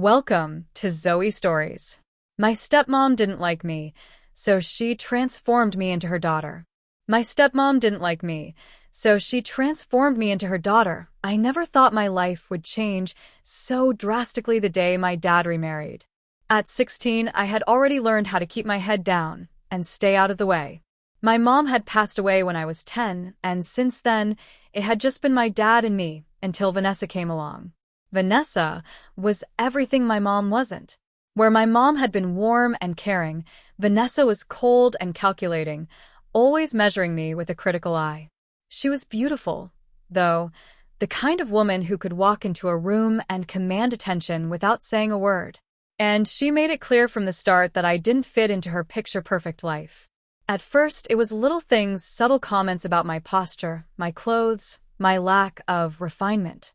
Welcome to Zoe Stories. My stepmom didn't like me, so she transformed me into her daughter. My stepmom didn't like me, so she transformed me into her daughter. I never thought my life would change so drastically the day my dad remarried. At 16, I had already learned how to keep my head down and stay out of the way. My mom had passed away when I was 10, and since then, it had just been my dad and me until Vanessa came along. Vanessa was everything my mom wasn't. Where my mom had been warm and caring, Vanessa was cold and calculating, always measuring me with a critical eye. She was beautiful, though, the kind of woman who could walk into a room and command attention without saying a word. And she made it clear from the start that I didn't fit into her picture-perfect life. At first, it was little things, subtle comments about my posture, my clothes, my lack of refinement.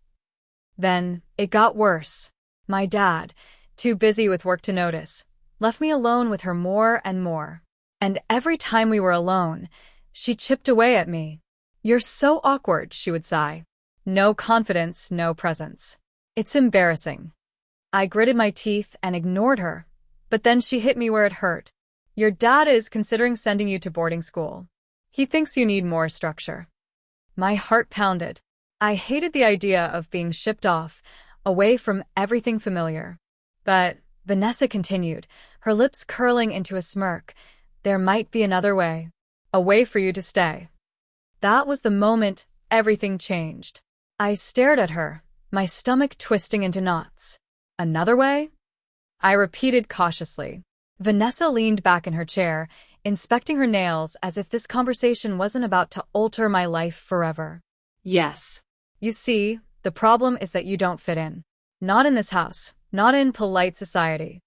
Then, it got worse. My dad, too busy with work to notice, left me alone with her more and more. And every time we were alone, she chipped away at me. "You're so awkward," she would sigh. "No confidence, no presence. It's embarrassing." I gritted my teeth and ignored her, but then she hit me where it hurt. "Your dad is considering sending you to boarding school. He thinks you need more structure." My heart pounded. I hated the idea of being shipped off, away from everything familiar. But Vanessa continued, her lips curling into a smirk. "There might be another way. A way for you to stay." That was the moment everything changed. I stared at her, my stomach twisting into knots. "Another way?" I repeated cautiously. Vanessa leaned back in her chair, inspecting her nails as if this conversation wasn't about to alter my life forever. "Yes. You see, the problem is that you don't fit in. Not in this house, not in polite society."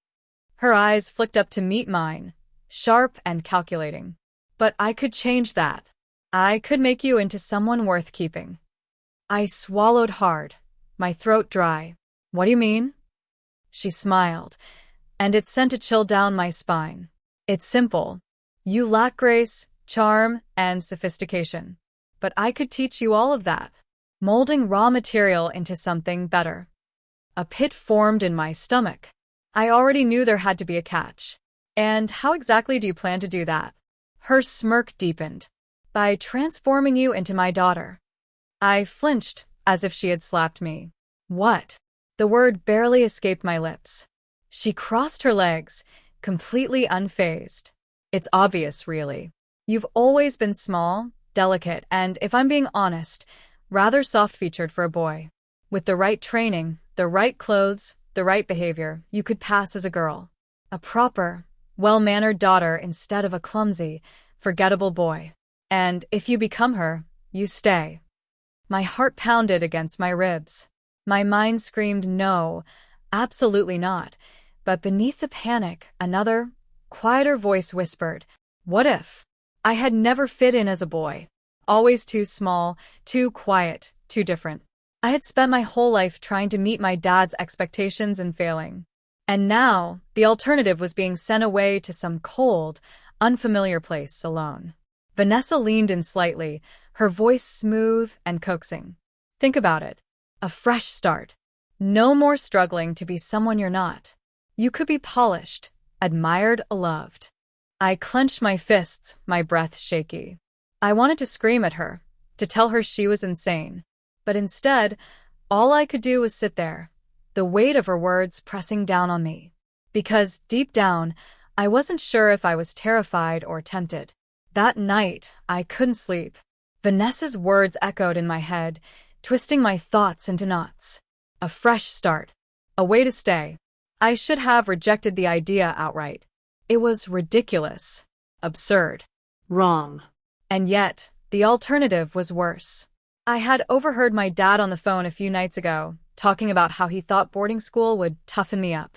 Her eyes flicked up to meet mine, sharp and calculating. "But I could change that. I could make you into someone worth keeping." I swallowed hard, my throat dry. "What do you mean?" She smiled, and it sent a chill down my spine. "It's simple. You lack grace, charm, and sophistication. But I could teach you all of that. Molding raw material into something better." A pit formed in my stomach. I already knew there had to be a catch. "And how exactly do you plan to do that?" Her smirk deepened. "By transforming you into my daughter." I flinched, as if she had slapped me. "What?" The word barely escaped my lips. She crossed her legs, completely unfazed. "It's obvious, really. You've always been small, delicate, and, if I'm being honest, rather soft-featured for a boy. With the right training, the right clothes, the right behavior, you could pass as a girl. A proper, well-mannered daughter instead of a clumsy, forgettable boy. And if you become her, you stay." My heart pounded against my ribs. My mind screamed no, absolutely not. But beneath the panic, another, quieter voice whispered, "What if?" I had never fit in as a boy. Always too small, too quiet, too different. I had spent my whole life trying to meet my dad's expectations and failing. And now, the alternative was being sent away to some cold, unfamiliar place alone. Vanessa leaned in slightly, her voice smooth and coaxing. "Think about it. A fresh start. No more struggling to be someone you're not. You could be polished, admired, loved." I clenched my fists, my breath shaky. I wanted to scream at her, to tell her she was insane. But instead, all I could do was sit there, the weight of her words pressing down on me. Because, deep down, I wasn't sure if I was terrified or tempted. That night, I couldn't sleep. Vanessa's words echoed in my head, twisting my thoughts into knots. A fresh start. A way to stay. I should have rejected the idea outright. It was ridiculous. Absurd. Wrong. And yet, the alternative was worse. I had overheard my dad on the phone a few nights ago, talking about how he thought boarding school would toughen me up.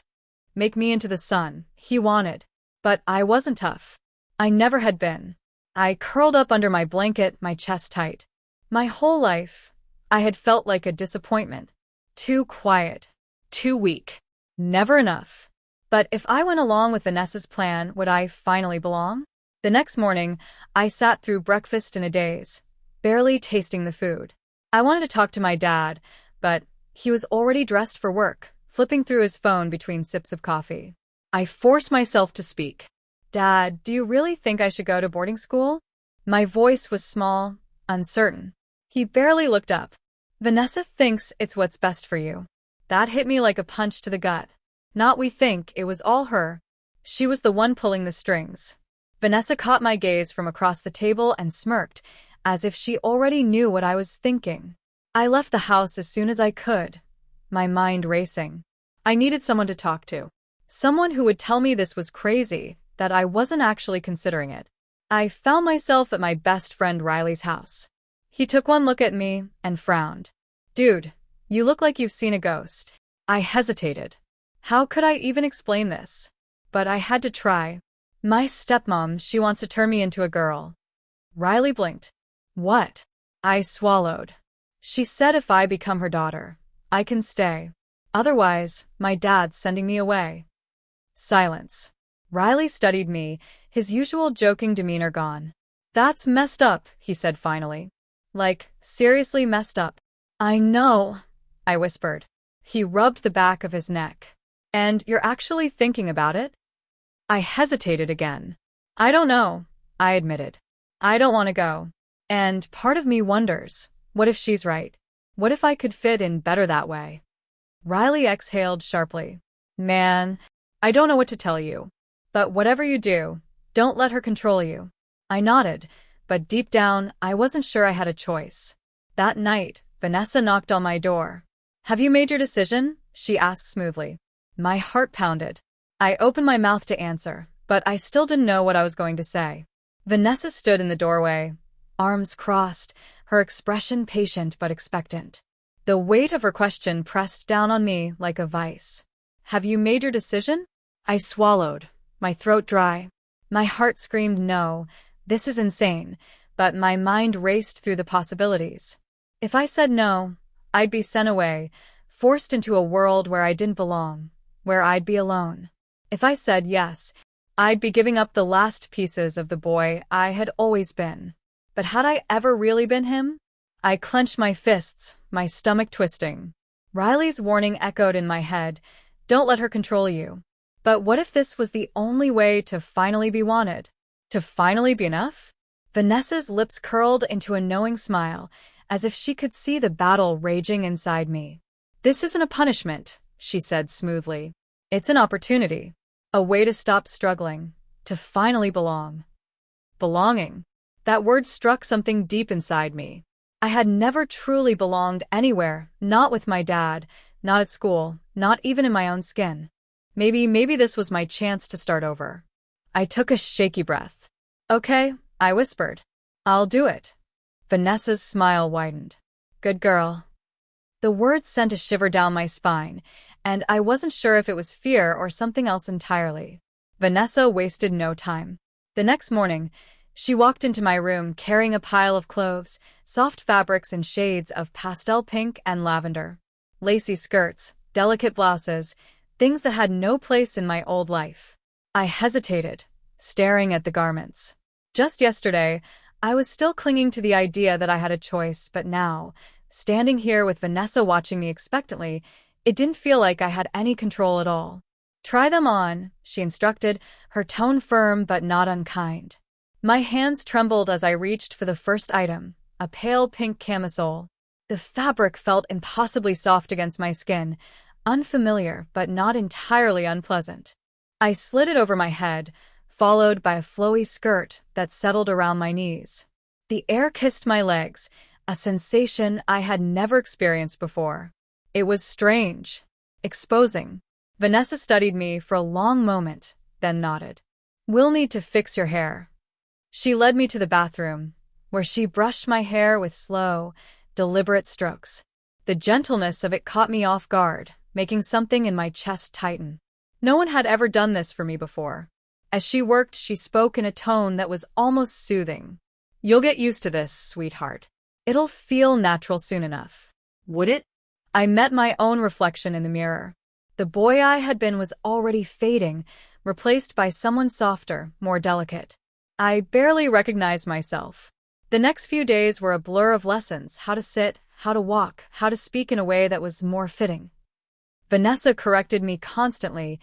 Make me into the son he wanted. But I wasn't tough. I never had been. I curled up under my blanket, my chest tight. My whole life, I had felt like a disappointment. Too quiet. Too weak. Never enough. But if I went along with Vanessa's plan, would I finally belong? The next morning, I sat through breakfast in a daze, barely tasting the food. I wanted to talk to my dad, but he was already dressed for work, flipping through his phone between sips of coffee. I force myself to speak. Dad, do you really think I should go to boarding school? My voice was small, uncertain. He barely looked up. Vanessa thinks it's what's best for you. That hit me like a punch to the gut. Not we think, it was all her. She was the one pulling the strings. Vanessa caught my gaze from across the table and smirked, as if she already knew what I was thinking. I left the house as soon as I could, my mind racing. I needed someone to talk to. Someone who would tell me this was crazy, that I wasn't actually considering it. I found myself at my best friend Riley's house. He took one look at me and frowned. Dude, you look like you've seen a ghost. I hesitated. How could I even explain this? But I had to try. My stepmom, she wants to turn me into a girl. Riley blinked. What? I swallowed. She said if I become her daughter, I can stay. Otherwise, my dad's sending me away. Silence. Riley studied me, his usual joking demeanor gone. That's messed up, he said finally. Like, seriously messed up. I know, I whispered. He rubbed the back of his neck. And you're actually thinking about it? I hesitated again. I don't know, I admitted. I don't want to go. And part of me wonders, what if she's right? What if I could fit in better that way? Riley exhaled sharply. Man, I don't know what to tell you. But whatever you do, don't let her control you. I nodded, but deep down, I wasn't sure I had a choice. That night, Vanessa knocked on my door. Have you made your decision? She asked smoothly. My heart pounded. I opened my mouth to answer, but I still didn't know what I was going to say. Vanessa stood in the doorway, arms crossed, her expression patient but expectant. The weight of her question pressed down on me like a vice. Have you made your decision? I swallowed, my throat dry. My heart screamed no, this is insane, but my mind raced through the possibilities. If I said no, I'd be sent away, forced into a world where I didn't belong, where I'd be alone. If I said yes, I'd be giving up the last pieces of the boy I had always been. But had I ever really been him? I clenched my fists, my stomach twisting. Riley's warning echoed in my head, don't let her control you. But what if this was the only way to finally be wanted? To finally be enough? Vanessa's lips curled into a knowing smile, as if she could see the battle raging inside me. This isn't a punishment, she said smoothly. It's an opportunity. A way to stop struggling, to finally belong. Belonging. That word struck something deep inside me. I had never truly belonged anywhere, not with my dad, not at school, not even in my own skin. Maybe this was my chance to start over. I took a shaky breath. Okay, I whispered. I'll do it. Vanessa's smile widened. Good girl. The words sent a shiver down my spine, and I wasn't sure if it was fear or something else entirely. Vanessa wasted no time. The next morning, she walked into my room carrying a pile of clothes, soft fabrics in shades of pastel pink and lavender. Lacy skirts, delicate blouses, things that had no place in my old life. I hesitated, staring at the garments. Just yesterday, I was still clinging to the idea that I had a choice, but now, standing here with Vanessa watching me expectantly, it didn't feel like I had any control at all. Try them on, she instructed, her tone firm but not unkind. My hands trembled as I reached for the first item, a pale pink camisole. The fabric felt impossibly soft against my skin, unfamiliar but not entirely unpleasant. I slid it over my head, followed by a flowy skirt that settled around my knees. The air kissed my legs, a sensation I had never experienced before. It was strange, exposing. Vanessa studied me for a long moment, then nodded. We'll need to fix your hair. She led me to the bathroom, where she brushed my hair with slow, deliberate strokes. The gentleness of it caught me off guard, making something in my chest tighten. No one had ever done this for me before. As she worked, she spoke in a tone that was almost soothing. You'll get used to this, sweetheart. It'll feel natural soon enough. Would it? I met my own reflection in the mirror. The boy I had been was already fading, replaced by someone softer, more delicate. I barely recognized myself. The next few days were a blur of lessons, how to sit, how to walk, how to speak in a way that was more fitting. Vanessa corrected me constantly,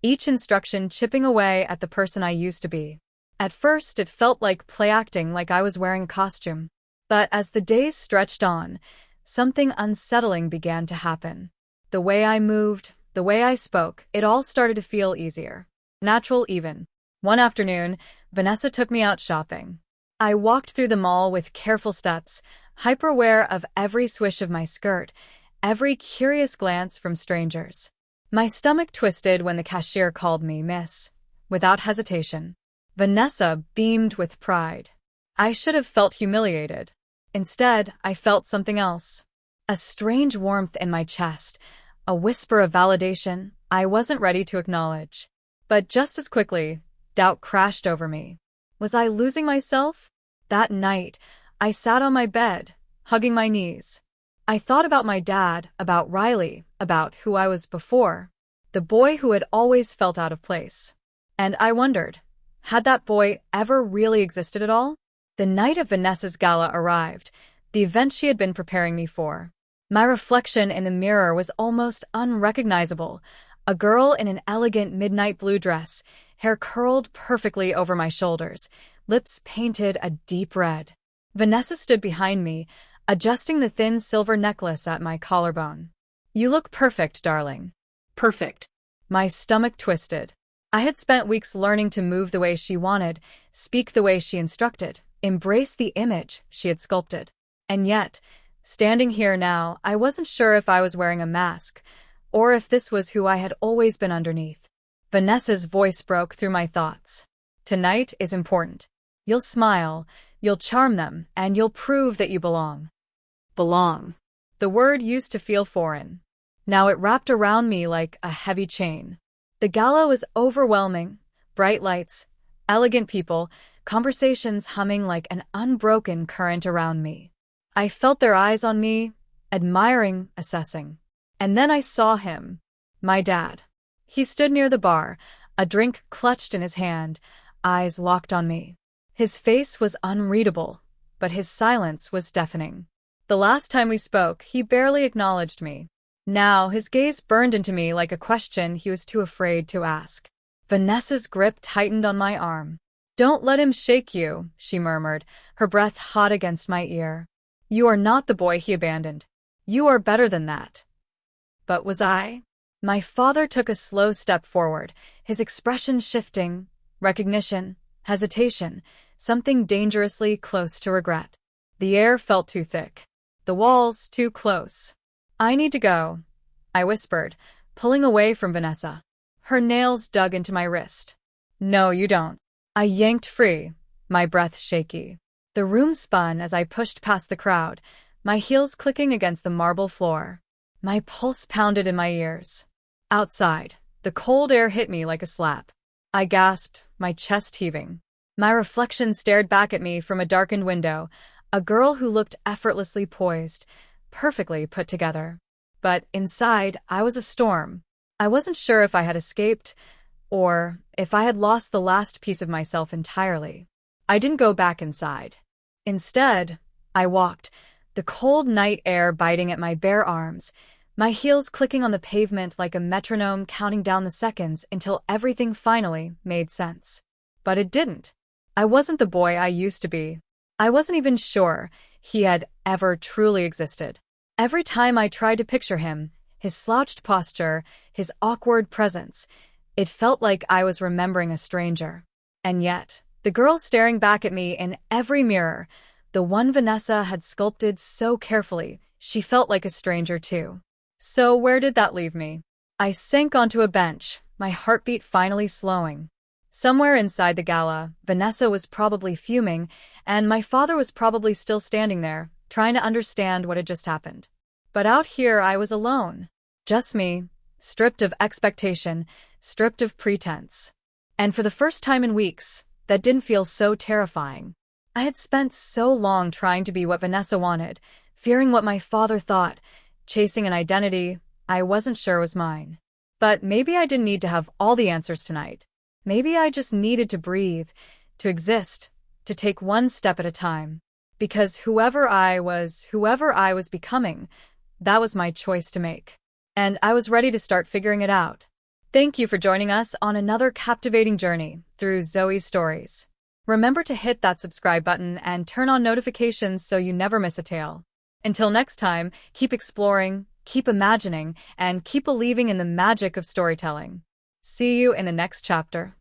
each instruction chipping away at the person I used to be. At first, it felt like play acting, like I was wearing a costume. But as the days stretched on, something unsettling began to happen. The way I moved, the way I spoke, it all started to feel easier. Natural even. One afternoon, Vanessa took me out shopping. I walked through the mall with careful steps, hyper-aware of every swish of my skirt, every curious glance from strangers. My stomach twisted when the cashier called me Miss. Without hesitation. Vanessa beamed with pride. I should have felt humiliated. Instead, I felt something else. A strange warmth in my chest, a whisper of validation I wasn't ready to acknowledge. But just as quickly, doubt crashed over me. Was I losing myself? That night, I sat on my bed, hugging my knees. I thought about my dad, about Riley, about who I was before, the boy who had always felt out of place. And I wondered, had that boy ever really existed at all? The night of Vanessa's gala arrived, the event she had been preparing me for. My reflection in the mirror was almost unrecognizable, a girl in an elegant midnight blue dress, hair curled perfectly over my shoulders, lips painted a deep red. Vanessa stood behind me, adjusting the thin silver necklace at my collarbone. "You look perfect, darling." Perfect. My stomach twisted. I had spent weeks learning to move the way she wanted, speak the way she instructed, embrace the image she had sculpted. And yet, standing here now, I wasn't sure if I was wearing a mask, or if this was who I had always been underneath. Vanessa's voice broke through my thoughts. "Tonight is important. You'll smile, you'll charm them, and you'll prove that you belong." Belong. The word used to feel foreign. Now it wrapped around me like a heavy chain. The gala was overwhelming. Bright lights, elegant people, conversations humming like an unbroken current around me. I felt their eyes on me, admiring, assessing. And then I saw him, my dad. He stood near the bar, a drink clutched in his hand, eyes locked on me. His face was unreadable, but his silence was deafening. The last time we spoke, he barely acknowledged me. Now, his gaze burned into me like a question he was too afraid to ask. Vanessa's grip tightened on my arm. "Don't let him shake you," she murmured, her breath hot against my ear. "You are not the boy he abandoned. You are better than that." But was I? My father took a slow step forward, his expression shifting, recognition, hesitation, something dangerously close to regret. The air felt too thick. The walls too close. "I need to go," I whispered, pulling away from Vanessa. Her nails dug into my wrist. "No, you don't." I yanked free, my breath shaky. The room spun as I pushed past the crowd, my heels clicking against the marble floor. My pulse pounded in my ears. Outside, the cold air hit me like a slap. I gasped, my chest heaving. My reflection stared back at me from a darkened window, a girl who looked effortlessly poised, perfectly put together. But inside, I was a storm. I wasn't sure if I had escaped, or if I had lost the last piece of myself entirely. I didn't go back inside. Instead, I walked, the cold night air biting at my bare arms, my heels clicking on the pavement like a metronome counting down the seconds until everything finally made sense. But it didn't. I wasn't the boy I used to be. I wasn't even sure he had ever truly existed. Every time I tried to picture him, his slouched posture, his awkward presence, it felt like I was remembering a stranger. And yet, the girl staring back at me in every mirror, the one Vanessa had sculpted so carefully, she felt like a stranger too. So where did that leave me? I sank onto a bench, my heartbeat finally slowing. Somewhere inside the gala, Vanessa was probably fuming, and my father was probably still standing there, trying to understand what had just happened. But out here I was alone. Just me, stripped of expectation, stripped of pretense. And for the first time in weeks, that didn't feel so terrifying. I had spent so long trying to be what Vanessa wanted, fearing what my father thought, chasing an identity I wasn't sure was mine. But maybe I didn't need to have all the answers tonight. Maybe I just needed to breathe, to exist, to take one step at a time. Because whoever I was becoming, that was my choice to make. and I was ready to start figuring it out. Thank you for joining us on another captivating journey through Zoe's stories. Remember to hit that subscribe button and turn on notifications so you never miss a tale. Until next time, keep exploring, keep imagining, and keep believing in the magic of storytelling. See you in the next chapter.